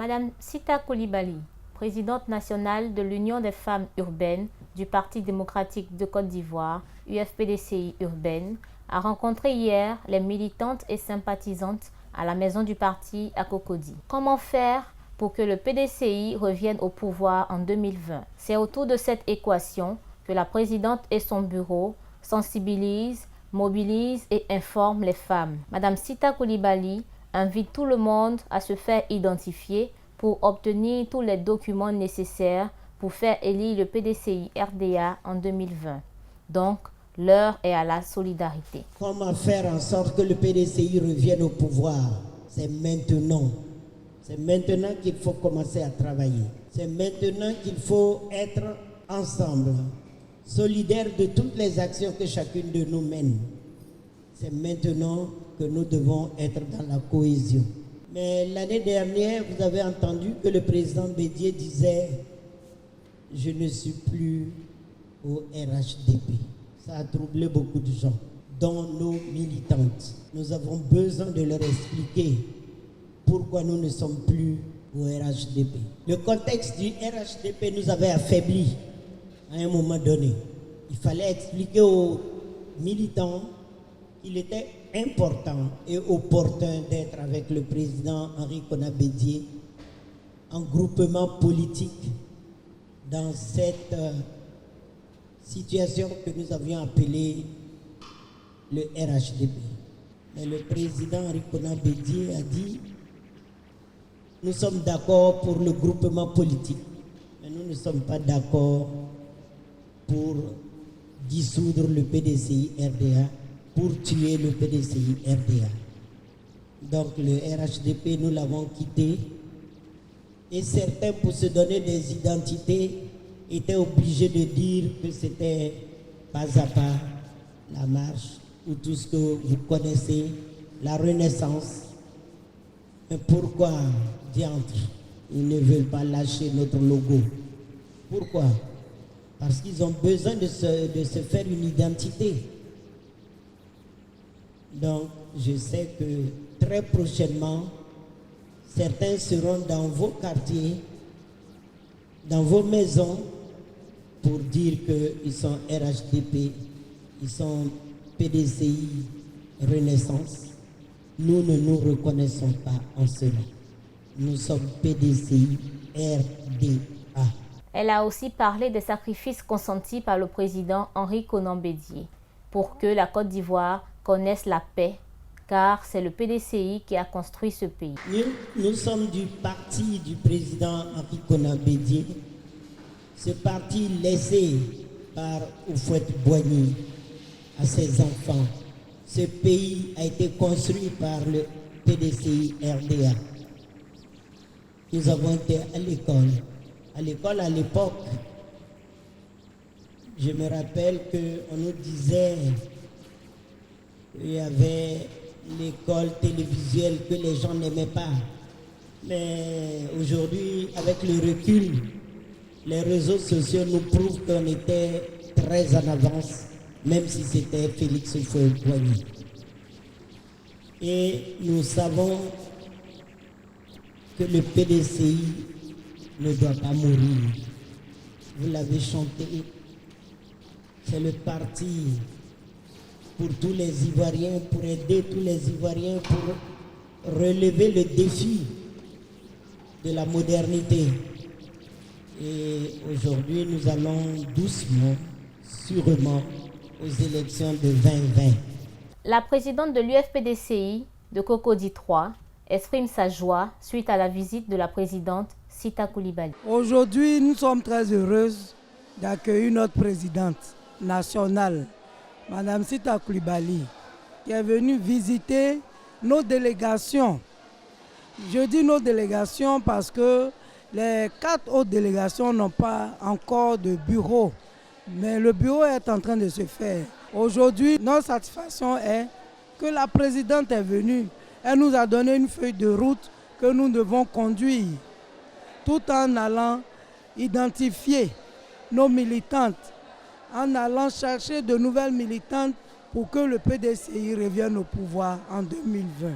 Madame Sita Coulibaly, présidente nationale de l'Union des femmes urbaines du Parti démocratique de Côte d'Ivoire, UFPDCI urbaine, a rencontré hier les militantes et sympathisantes à la maison du parti à Cocody. Comment faire pour que le PDCI revienne au pouvoir en 2020? C'est autour de cette équation que la présidente et son bureau sensibilisent, mobilisent et informent les femmes. Madame Sita Coulibaly invite tout le monde à se faire identifier pour obtenir tous les documents nécessaires pour faire élire le PDCI RDA en 2020. Donc, l'heure est à la solidarité. Comment faire en sorte que le PDCI revienne au pouvoir? C'est maintenant. C'est maintenant qu'il faut commencer à travailler. C'est maintenant qu'il faut être ensemble, solidaires de toutes les actions que chacune de nous mène. C'est maintenant que nous devons être dans la cohésion. Mais l'année dernière, vous avez entendu que le président Bédié disait « Je ne suis plus au RHDP ». Ça a troublé beaucoup de gens, dont nos militantes. Nous avons besoin de leur expliquer pourquoi nous ne sommes plus au RHDP. Le contexte du RHDP nous avait affaiblis à un moment donné. Il fallait expliquer aux militants qu'il était important et opportun d'être avec le président Henri Konan Bédié en groupement politique dans cette situation que nous avions appelée le RHDP. Mais le président Henri Konan Bédié a dit « Nous sommes d'accord pour le groupement politique, mais nous ne sommes pas d'accord pour dissoudre le PDCI RDA, pour tuer le PDCI RDA. » Donc le RHDP, nous l'avons quitté et certains, pour se donner des identités, étaient obligés de dire que c'était pas à pas la marche ou tout ce que vous connaissez, la Renaissance. Mais pourquoi, diantre, ils ne veulent pas lâcher notre logo? Pourquoi? Parce qu'ils ont besoin de se faire une identité. Donc, je sais que très prochainement, certains seront dans vos quartiers, dans vos maisons, pour dire qu'ils sont RHDP, ils sont PDCI Renaissance. Nous ne nous reconnaissons pas en cela. Nous sommes PDCI RDA. Elle a aussi parlé des sacrifices consentis par le président Henri Konan Bédié pour que la Côte d'Ivoire connaisse la paix, car c'est le PDCI qui a construit ce pays. Nous sommes du parti du président Henri Konan Bédié, ce parti laissé par Houphouët-Boigny à ses enfants. Ce pays a été construit par le PDCI RDA. Nous avons été à l'école. À l'école, à l'époque, je me rappelle qu'on nous disait qu'il y avait l'école télévisuelle que les gens n'aimaient pas. Mais aujourd'hui, avec le recul, les réseaux sociaux nous prouvent qu'on était très en avance, même si c'était Félix Houphouët-Boigny. Et nous savons que le PDCI ne doit pas mourir. Vous l'avez chanté. C'est le parti pour tous les Ivoiriens, pour aider tous les Ivoiriens, pour relever le défi de la modernité. Et aujourd'hui, nous allons doucement, sûrement, aux élections de 2020. La présidente de l'UFPDCI de Cocody 3 exprime sa joie suite à la visite de la présidente Sita Coulibaly. Aujourd'hui, nous sommes très heureuses d'accueillir notre présidente nationale, Madame Sita Coulibaly, qui est venue visiter nos délégations. Je dis nos délégations parce que les 4 autres délégations n'ont pas encore de bureau, mais le bureau est en train de se faire. Aujourd'hui, notre satisfaction est que la présidente est venue. Elle nous a donné une feuille de route que nous devons conduire, tout en allant identifier nos militantes, en allant chercher de nouvelles militantes pour que le PDCI revienne au pouvoir en 2020.